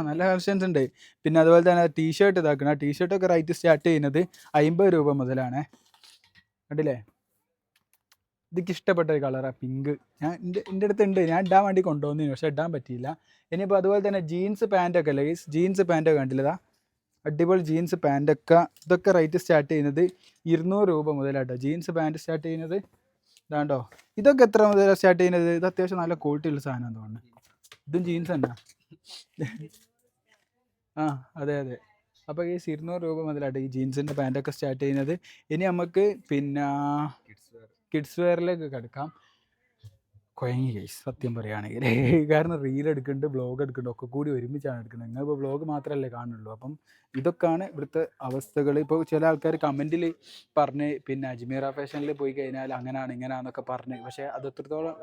A: നല്ല കളക്ഷൻസ് ഉണ്ട്. പിന്നെ അതുപോലെ തന്നെ ടീഷർട്ട് ഇതാക്കണം. ടീഷർട്ടൊക്കെ റേറ്റ് സ്റ്റാർട്ട് ചെയ്യുന്നത് 50 രൂപ മുതലാണ്. കണ്ടില്ലേ, ഇതൊക്കെ ഇഷ്ടപ്പെട്ട ഒരു കളറാണ് പിങ്ക്. എൻ്റെ അടുത്ത് ഉണ്ട്, ഞാൻ ഇടാൻ വേണ്ടി കൊണ്ടുവന്നു, പക്ഷെ ഇടാൻ പറ്റിയില്ല. ഇനിയിപ്പോൾ അതുപോലെ തന്നെ ജീൻസ് പാൻറ്റൊക്കെ അല്ലേ, ജീൻസ് പാൻറ്റൊക്കെ കണ്ടില്ലതാ അടിപൊളി ജീൻസ് പാൻറ്റൊക്കെ ഇതൊക്കെ റേറ്റ് സ്റ്റാർട്ട് ചെയ്യുന്നത് 200 രൂപ മുതലാട്ടോ. ജീൻസ് പാൻറ്റ് സ്റ്റാർട്ട് ചെയ്യുന്നത് ഇതാണ്ടോ. ഇതൊക്കെ എത്ര മുതലാണ് സ്റ്റാർട്ട് ചെയ്യുന്നത്? ഇത് അത്യാവശ്യം നല്ല ക്വാളിറ്റി ഉള്ള സാധനമാണ് തോന്നുന്നത്. ഇതും ജീൻസ് തന്നെ. ആ അതെ അതെ. അപ്പോൾ ഈ 200 രൂപ മുതലാട്ടോ ഈ ജീൻസിൻ്റെ പാൻറ്റൊക്കെ സ്റ്റാർട്ട് ചെയ്യുന്നത്. ഇനി നമുക്ക് പിന്നെ കിഡ്സ് വെയറിലേക്ക് കിടക്കാം. കുഴങ്ങി ഗൈസ് സത്യം പറയുകയാണെങ്കിൽ. കാരണം റീൽ എടുക്കുന്നുണ്ട്, ബ്ലോഗ് എടുക്കുന്നുണ്ട്, ഒക്കെ കൂടി ഒരുമിച്ചാണ് എടുക്കുന്നത്. നിങ്ങളിപ്പോൾ ബ്ലോഗ് മാത്രമല്ലേ കാണുള്ളൂ. അപ്പം ഇതൊക്കെയാണ് ഇവിടുത്തെ അവസ്ഥകൾ. ഇപ്പോൾ ചില ആൾക്കാർ കമൻറ്റിൽ പറഞ്ഞ് പിന്നെ അജ്മീറ ഫാഷനിൽ പോയി കഴിഞ്ഞാൽ അങ്ങനെയാണ് ഇങ്ങനെയാണെന്നൊക്കെ പറഞ്ഞ്. പക്ഷേ അത് എത്രത്തോളം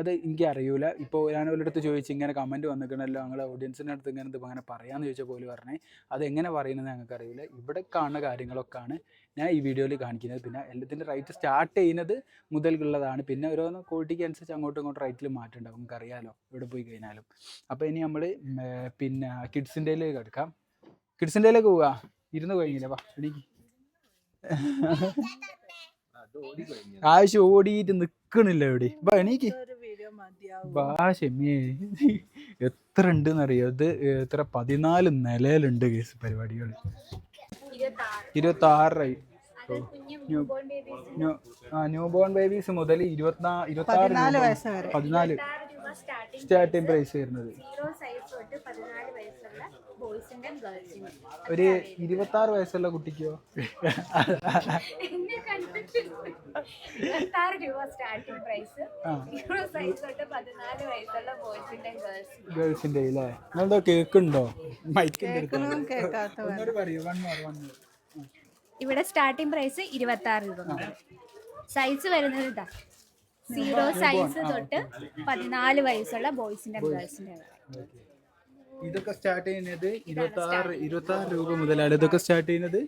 A: അത് എനിക്ക് അറിയില്ല. ഇപ്പോൾ ഞാൻ ഒരിടത്ത് ചോദിച്ചു ഇങ്ങനെ കമൻറ്റ് വന്നിരിക്കണമല്ലോ ഞങ്ങളുടെ ഓഡിയൻസിൻ്റെ അടുത്ത് ഇങ്ങനെ അങ്ങനെ പറയാമെന്ന് ചോദിച്ചാൽ പോലും പറഞ്ഞ് അതെങ്ങനെ പറയുന്നത് ഞങ്ങൾക്ക് അറിയില്ല. ഇവിടെ കാണുന്ന കാര്യങ്ങളൊക്കെയാണ് ഞാൻ ഈ വീഡിയോയിൽ കാണിക്കുന്നത്. പിന്നെ എല്ലാത്തിൻ്റെ റേറ്റ് സ്റ്റാർട്ട് ചെയ്യുന്നത് മുതൽക്കുള്ളതാണ്. പിന്നെ ഓരോന്ന് ക്വാളിറ്റിക്ക് അനുസരിച്ച് അങ്ങോട്ടും ഇങ്ങോട്ടും റേറ്റിൽ മാറ്റം ഉണ്ടാവും. നമുക്കറിയാമല്ലോ ഇവിടെ പോയി കഴിഞ്ഞാലും. അപ്പോൾ ഇനി നമ്മൾ പിന്നെ കിഡ്സിൻ്റെയിലേക്ക് എടുക്കാം. കിഡ്സിൻ്റെയിലേക്ക് പോവുക. ഇരുന്ന് കഴിഞ്ഞില്ലേ? വാ എനിക്ക് ആവശ്യം ഓടിയിട്ട് നിൽക്കണില്ല എവിടെ. വാ എണീക്ക്. ഷെമിയെ എത്ര ഉണ്ടെന്നറിയോ? ഇത് എത്ര 14 നിലയിലുണ്ട് കേസ് പരിപാടികൾ. 26 ന്യൂ ബോൺ ബേബീസ് മുതൽ 14 സ്റ്റാർട്ടിംഗ് പ്രൈസ് വരുന്നത്. ഒരു 26 വയസ്സുള്ള കുട്ടിക്കോ?
C: 26 രൂപ സ്റ്റാർട്ടിംഗ് പ്രൈസ്.
A: ഗേൾസിന്റെ അല്ലേ? നിങ്ങളെന്തോ കേക്കുണ്ടോ? മൈക്കിന്റെ പറയൂ.
C: ഇവിടെ സ്റ്റാർട്ടിംഗ് പ്രൈസ് 26 രൂപ. സൈസ് വരുന്നത് ഇതാ 0 സൈസ് തൊട്ട് 14 വയസ്സുള്ള ബോയ്സിന്റെ ഗേൾസിന്റെ.
A: ഇതൊക്കെ സ്റ്റാർട്ട് ചെയ്യുന്നത് 26 രൂപ മുതലാണ്. ഇതൊക്കെ സ്റ്റാർട്ട് ചെയ്യുന്നത്.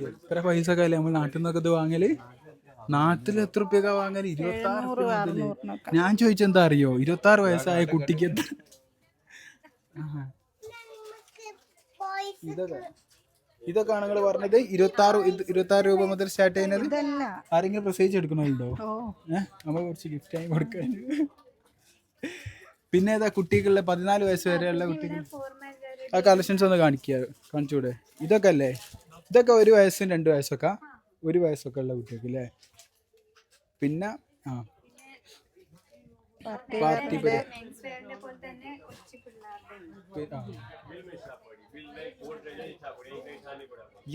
A: എത്ര പൈസ ഒക്കെ അല്ലേ നമ്മൾ നാട്ടിൽ നിന്നൊക്കെ ഇത് വാങ്ങല്? നാട്ടിൽ എത്ര റുപ്യൊക്കെ വാങ്ങല്? 26. ഞാൻ ചോദിച്ചെന്താ അറിയോ? 26 വയസ്സായ കുട്ടിക്ക് ഇതൊക്കെയാണ് നിങ്ങൾ പറഞ്ഞത്. 26 രൂപ മുതൽ സ്റ്റാർട്ട് ചെയ്യുന്നത്. ആരെങ്കിലും പ്രസവിച്ച് എടുക്കണമല്ലോ. നമ്മൾ കുറച്ച് ഗിഫ്റ്റ് ആയി കൊടുക്കാൻ. പിന്നെ ഏതാ കുട്ടികളുടെ 14 വയസ്സ് വരെയുള്ള കുട്ടികൾ? ആ കളക്ഷൻസ് ഒന്ന് കാണിച്ചൂടെ? ഇതൊക്കെ അല്ലേ? ഇതൊക്കെ 1 വയസ്സും 2 വയസ്സൊക്കെ 1 വയസ്സൊക്കെ ഉള്ള കുട്ടികൾക്ക് അല്ലേ? പിന്നെ പാർട്ടി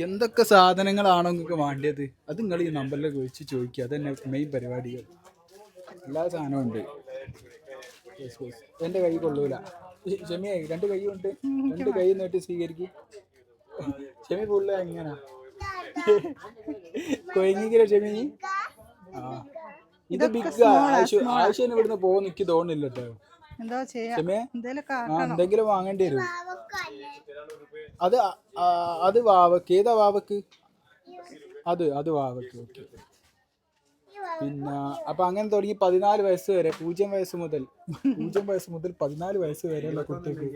A: എന്തൊക്കെ സാധനങ്ങളാണോ നിങ്ങൾക്ക് വേണ്ടത് അത് നിങ്ങൾ ഈ നമ്പറിലേക്ക് വിളിച്ച് ചോദിക്കുക. അതന്നെ മെയിൻ പരിപാടികൾ. എല്ലാ സാധനവും ഉണ്ട്. എൻ്റെ കൈ കൊള്ളൂല. ക്ഷമിയെ 2 കൈ ഉണ്ട്. 2 കൈ നീട്ടി സ്വീകരിക്കും. ക്ഷമി ഫുള്ള് എങ്ങനാ കൊയങ്ങിക്കല ക്ഷമി. ആ ഇത് ബിഗ് ആവശ്യം ഇവിടുന്ന് പോകുന്ന എനിക്ക് തോന്നുന്നില്ല കേട്ടോ. എന്തെങ്കിലും വാങ്ങേണ്ടി വരും. അത് വാവക്ക്. ഏതാ വാവക്ക്? അത് വാവക്ക്. ഓക്കെ. പിന്നെ അപ്പൊ അങ്ങനെ തുടങ്ങി 14 വയസ്സ് വരെ 0 വയസ്സ് മുതൽ 14 വയസ്സ് വരെയുള്ള കുട്ടിക്ക്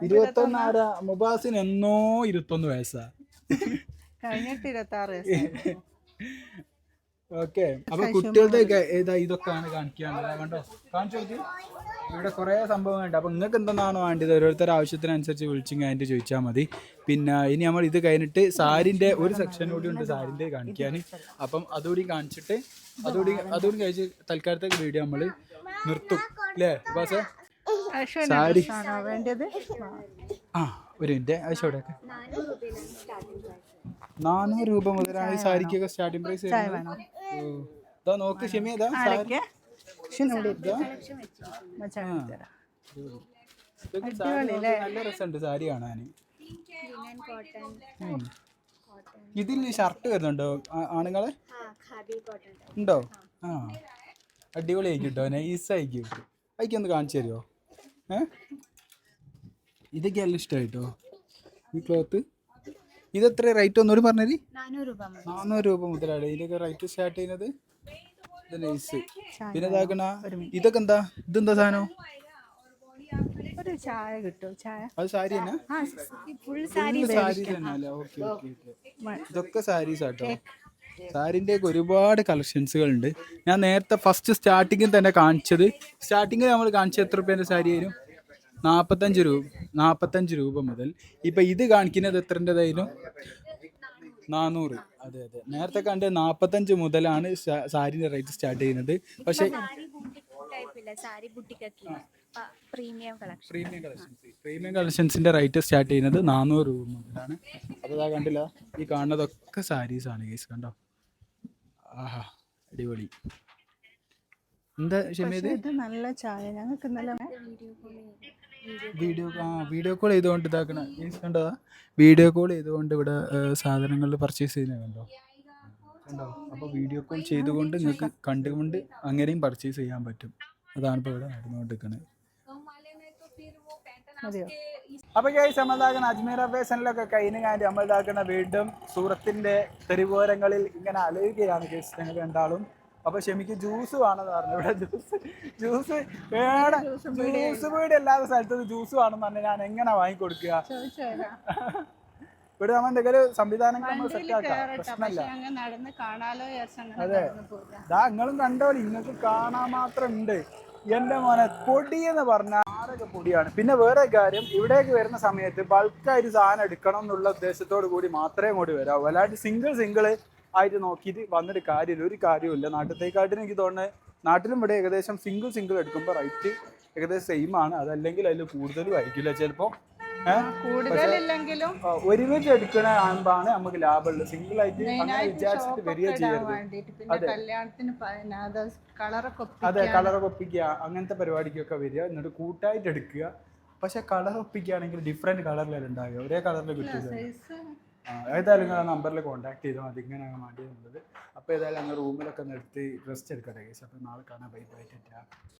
A: 21. ആരാ? മുബാസിന് എന്നോ 21 വയസ്സാ
B: കഴിഞ്ഞിട്ട് 26 വയസ്സ്.
A: ഓക്കെ. അപ്പൊ കുട്ടികളുടെ ഏതാ? ഇതൊക്കെയാണ് കാണിക്കാനുള്ളത്. കണ്ടോ? കാണിച്ചു നോക്കി. ഇവിടെ കുറേ സംഭവങ്ങളുണ്ട്. അപ്പൊ നിങ്ങൾക്ക് എന്തെന്നാണോ വേണ്ടത് ഓരോരുത്തരുടെ ആവശ്യത്തിനനുസരിച്ച് വിളിച്ചും കഴിഞ്ഞിട്ട് ചോദിച്ചാൽ മതി. പിന്നെ ഇനി നമ്മൾ ഇത് കഴിഞ്ഞിട്ട് സാരിന്റെ ഒരു സെക്ഷൻ കൂടി ഉണ്ട് സാരിന്റെ കാണിക്കാൻ. അപ്പം അതുകൂടി കാണിച്ചിട്ട് അതുകൂടി കഴിച്ച് തൽക്കാലത്തേക്ക് വീഡിയോ നമ്മൾ നിർത്തും അല്ലേ ബാസേ? സാരി ഒരു മിനിറ്റ്. ആവശ്യമൊക്കെ 400 രൂപ മുതലാണ് ഈ സാരിക്കൊക്കെ സ്റ്റാർട്ടിംഗ് പ്രൈസ്. ഇതാ നോക്ക് ക്ഷമി. ഇതാ നല്ല രസമുണ്ട് സാരി കാണാൻ. ഇതിൽ ഷർട്ട് വരുന്നുണ്ടോ ആണുങ്ങളെ? ഉണ്ടോ? ആ അടിപൊളി ആയിരിക്കും കേട്ടോ. നൈസ് ആയിരിക്കും. അതൊക്കെ കാണിച്ചു തരുമോ? ഇതൊക്കെ എല്ലാം ഇഷ്ടമായിട്ടോ ഈ ക്ലോത്ത്. ഇതെത്ര റേറ്റ് ഒന്നുകൂടി പറഞ്ഞത്? 400 രൂപ മുതലാണ് ഇതിലൊക്കെ റേറ്റ് സ്റ്റാർട്ട് ചെയ്യുന്നത്. ഇത് നൈസ്. പിന്നെ ഇതാക്കണ ഇതൊക്കെ എന്താ? ഇതെന്താ സാധനം?
B: ചായ കിട്ടും. ചായ
A: അത് സാരി തന്നെ? സാരി തന്നെ അല്ലേ? Okay okay. ഇതൊക്കെ സാരീസ് ആട്ടോ. സാരിൻ്റെ ഒക്കെ ഒരുപാട് കളക്ഷൻസുകൾ ഉണ്ട്. ഞാൻ നേരത്തെ ഫസ്റ്റ് സ്റ്റാർട്ടിങ്ങിൽ തന്നെ കാണിച്ചത്. സ്റ്റാർട്ടിങ്ങിൽ നമ്മൾ കാണിച്ചത് എത്ര രൂപേൻ്റെ സാരി ആയിരുന്നു? 45 രൂപ മുതൽ ഇപ്പൊ ഇത് കാണിക്കുന്നത് എത്രൻ്റെതായിരുന്നു 400. അതെ അതെ, നേരത്തെ കണ്ട് 45 മുതലാണ് സാരിന്റെ റേറ്റ് സ്റ്റാർട്ട് ചെയ്യുന്നത്. പക്ഷെ പ്രീമിയം കളക്ഷൻസിന്റെ റേറ്റ് സ്റ്റാർട്ട് ചെയ്യുന്നത് 400 രൂപ മുതലാണ്. അപ്പോൾ ഇതാ കണ്ടില്ല, ഈ കാണുന്നതൊക്കെ സാരീസ് ആണ് ഗൈസ്, കണ്ടോ? ആഹാ, അടിപൊളി. എന്താ ക്ഷമയത്?
B: ഇത് നല്ല ചായ ഞങ്ങൾക്ക് ഇന്നലെ
A: വീഡിയോ കോൾ ചെയ്തുകൊണ്ട് ഇതാക്കണ കണ്ടോ? വീഡിയോ കോൾ ചെയ്തുകൊണ്ട് ഇവിടെ സാധനങ്ങൾ പർച്ചേസ് ചെയ്യുന്നത് കണ്ടോ? അപ്പോൾ വീഡിയോ കോൾ ചെയ്തുകൊണ്ട് നിങ്ങൾക്ക് കണ്ടുകൊണ്ട് അങ്ങനെയും പർച്ചേസ് ചെയ്യാൻ പറ്റും. അതാണ് ഇപ്പോൾ ഇവിടെ നടന്നുകൊണ്ടിരിക്കുന്നത്. അപ്പോൾ ഗൈസ്, നമ്മളിതാക്കുന്ന അജ്മീർ ഫാഷനിലൊക്കെ കഴിഞ്ഞ് കഴിഞ്ഞ് നമ്മളിതാക്കുന്ന വീണ്ടും സൂറത്തിന്റെ തെരുവോരങ്ങളിൽ ഇങ്ങനെ അലയുകയാണ് ഗൈസ് ഞങ്ങൾ രണ്ടാളും. അപ്പൊ ക്ഷമിക്ക് ജ്യൂസ് വേണമെന്ന് പറഞ്ഞു. ഇവിടെ ജ്യൂസ് വേണം, ജ്യൂസ് വീട് എല്ലാത്ത സ്ഥലത്തും ജ്യൂസ് വേണമെന്ന് പറഞ്ഞാൽ ഞാൻ എങ്ങനെ വാങ്ങിക്കൊടുക്കുക? ഇവിടെ നമ്മൾ എന്തെങ്കിലും സംവിധാനങ്ങൾ നമ്മൾ സെറ്റ് ആക്കാം, പ്രശ്നമല്ല. അതെ, ഇതാ നിങ്ങളും കണ്ടോളി, നിങ്ങൾക്ക് കാണാൻ മാത്രം ഉണ്ട്. എന്റെ മോനെ, പൊടി എന്ന് പറഞ്ഞാൽ ആരൊക്കെ പൊടിയാണ്. പിന്നെ വേറെ കാര്യം, ഇവിടേക്ക് വരുന്ന സമയത്ത് ബൾക്കായിട്ട് സാധനം എടുക്കണം എന്നുള്ള ഉദ്ദേശത്തോടു കൂടി മാത്രമേ ഇങ്ങോട്ട് വരാവൂ. അല്ലാണ്ട് സിംഗിൾ ആയിട്ട് നോക്കിയിട്ട് വന്നിട്ട് കാര്യമില്ല, ഒരു കാര്യമില്ല. നാട്ടിലേക്കാട്ടിന് എനിക്ക് തോന്നുന്നത് നാട്ടിലും ഇവിടെ ഏകദേശം സിംഗിൾ എടുക്കുമ്പോൾ റേറ്റ് ഏകദേശം സെയിം ആണ്. അതല്ലെങ്കിൽ അതിൽ കൂടുതലും ആയിരിക്കില്ല ചിലപ്പോൾ. ഒരുമിച്ച് എടുക്കണ ആകുമ്പോഴാണ് നമുക്ക് ലാഭമുള്ളത്. സിംഗിൾ ആയിട്ട് അങ്ങനെ വിചാരിച്ചിട്ട് വരിക ചെയ്യരുത്. അതെ, കളറൊക്കെ ഒപ്പിക്കുക, അങ്ങനത്തെ പരിപാടിക്കൊക്കെ വരിക, എന്നിട്ട് കൂട്ടായിട്ട് എടുക്കുക. പക്ഷെ കളർ ഒപ്പിക്കുകയാണെങ്കിൽ ഡിഫറെന്റ് കളറിലല്ല ഉണ്ടാകുക, ഒരേ കളറിൽ കിട്ടില്ല. ഏതായാലും നിങ്ങൾ ആ നമ്പറിൽ കോൺടാക്ട് ചെയ്താൽ മതി, ഇങ്ങനെയാണ് വേണ്ടിയിരുന്നത്. അപ്പോൾ ഏതായാലും അങ്ങ് റൂമിലൊക്കെ നിർത്തി റെസ്റ്റ് എടുക്കട്ടെ ഗൈസ്. അപ്പോൾ നാളെ കാണാൻ ബൈ ബൈ.